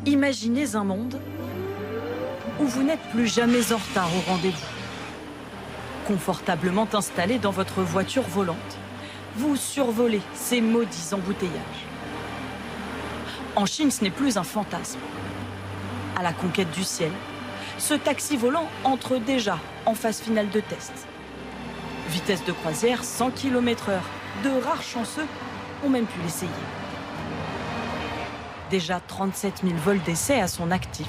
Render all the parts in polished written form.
Imaginez un monde où vous n'êtes plus jamais en retard au rendez-vous. Confortablement installé dans votre voiture volante, vous survolez ces maudits embouteillages. En Chine, ce n'est plus un fantasme. À la conquête du ciel, ce taxi volant entre déjà en phase finale de test. Vitesse de croisière 100 km/h. De rares chanceux ont même pu l'essayer. Déjà 37 000 vols d'essai à son actif.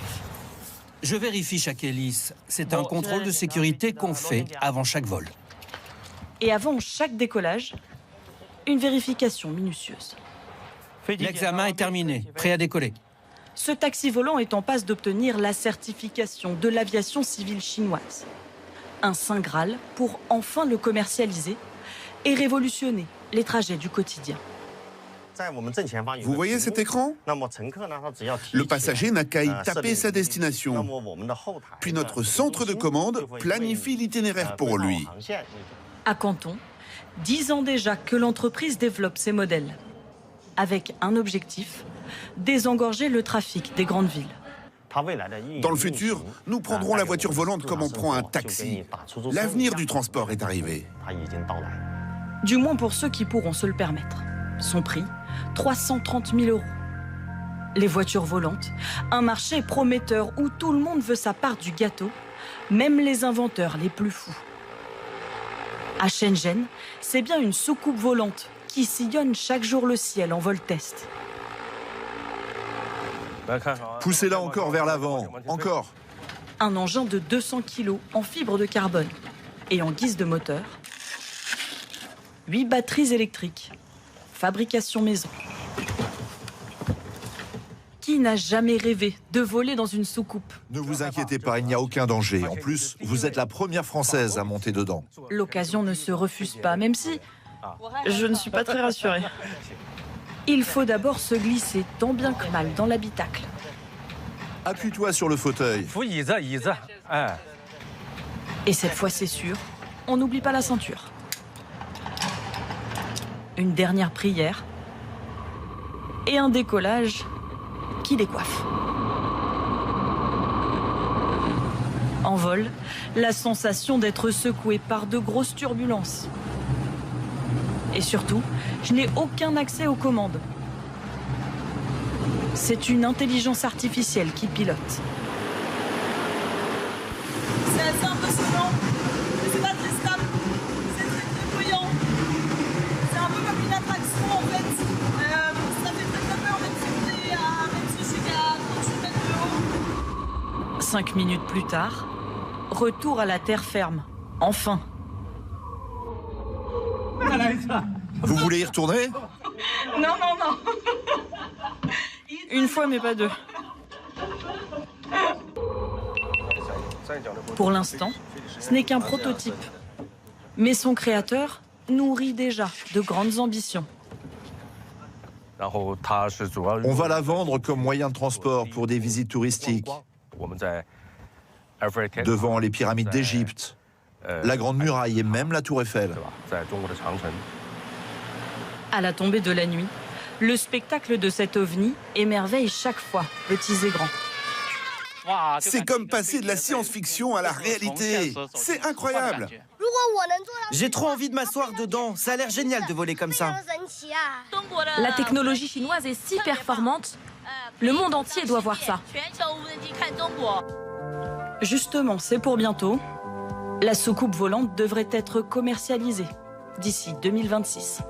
Je vérifie chaque hélice. C'est un contrôle de sécurité qu'on fait avant chaque vol. Et avant chaque décollage, une vérification minutieuse. L'examen est terminé, prêt à décoller. Ce taxi volant est en passe d'obtenir la certification de l'aviation civile chinoise. Un saint Graal pour enfin le commercialiser et révolutionner les trajets du quotidien. Vous voyez cet écran? Le passager n'a qu'à y taper sa destination. Puis notre centre de commande planifie l'itinéraire pour lui. À Canton, 10 ans déjà que l'entreprise développe ces modèles. Avec un objectif, désengorger le trafic des grandes villes. Dans le futur, nous prendrons la voiture volante comme on prend un taxi. L'avenir du transport est arrivé. Du moins pour ceux qui pourront se le permettre. Son prix, 330 000 €. Les voitures volantes, un marché prometteur où tout le monde veut sa part du gâteau, même les inventeurs les plus fous. À Shenzhen, c'est bien une soucoupe volante qui sillonne chaque jour le ciel en vol test. Poussez-la encore vers l'avant, encore. Un engin de 200 kg en fibre de carbone. Et en guise de moteur, 8 batteries électriques. Fabrication maison. Qui n'a jamais rêvé de voler dans une soucoupe? Ne vous inquiétez pas, il n'y a aucun danger. En plus, vous êtes la première Française à monter dedans. L'occasion ne se refuse pas, même si je ne suis pas très rassurée. Il faut d'abord se glisser tant bien que mal dans l'habitacle. Appuie-toi sur le fauteuil. Et cette fois, c'est sûr, on n'oublie pas la ceinture. Une dernière prière et un décollage qui décoiffe. En vol, la sensation d'être secoué par de grosses turbulences. Et surtout, je n'ai aucun accès aux commandes. C'est une intelligence artificielle qui pilote. C'est assez impressionnant, mais c'est pas très stable. C'est très très bruyant. C'est un peu comme une attraction en fait. Ça fait très très peur même si je suis qu'à 38 mètres de haut. 5 minutes plus tard, retour à la terre ferme. Enfin. Vous voulez y retourner? Non. Une fois, mais pas deux. Pour l'instant, ce n'est qu'un prototype. Mais son créateur nourrit déjà de grandes ambitions. On va la vendre comme moyen de transport pour des visites touristiques. Devant les pyramides d'Égypte, la Grande Muraille et même la Tour Eiffel. À la tombée de la nuit, le spectacle de cet ovni émerveille chaque fois, petits et grands. C'est comme passer de la science-fiction à la réalité. C'est incroyable. J'ai trop envie de m'asseoir dedans. Ça a l'air génial de voler comme ça. La technologie chinoise est si performante. Le monde entier doit voir ça. Justement, c'est pour bientôt. La soucoupe volante devrait être commercialisée d'ici 2026.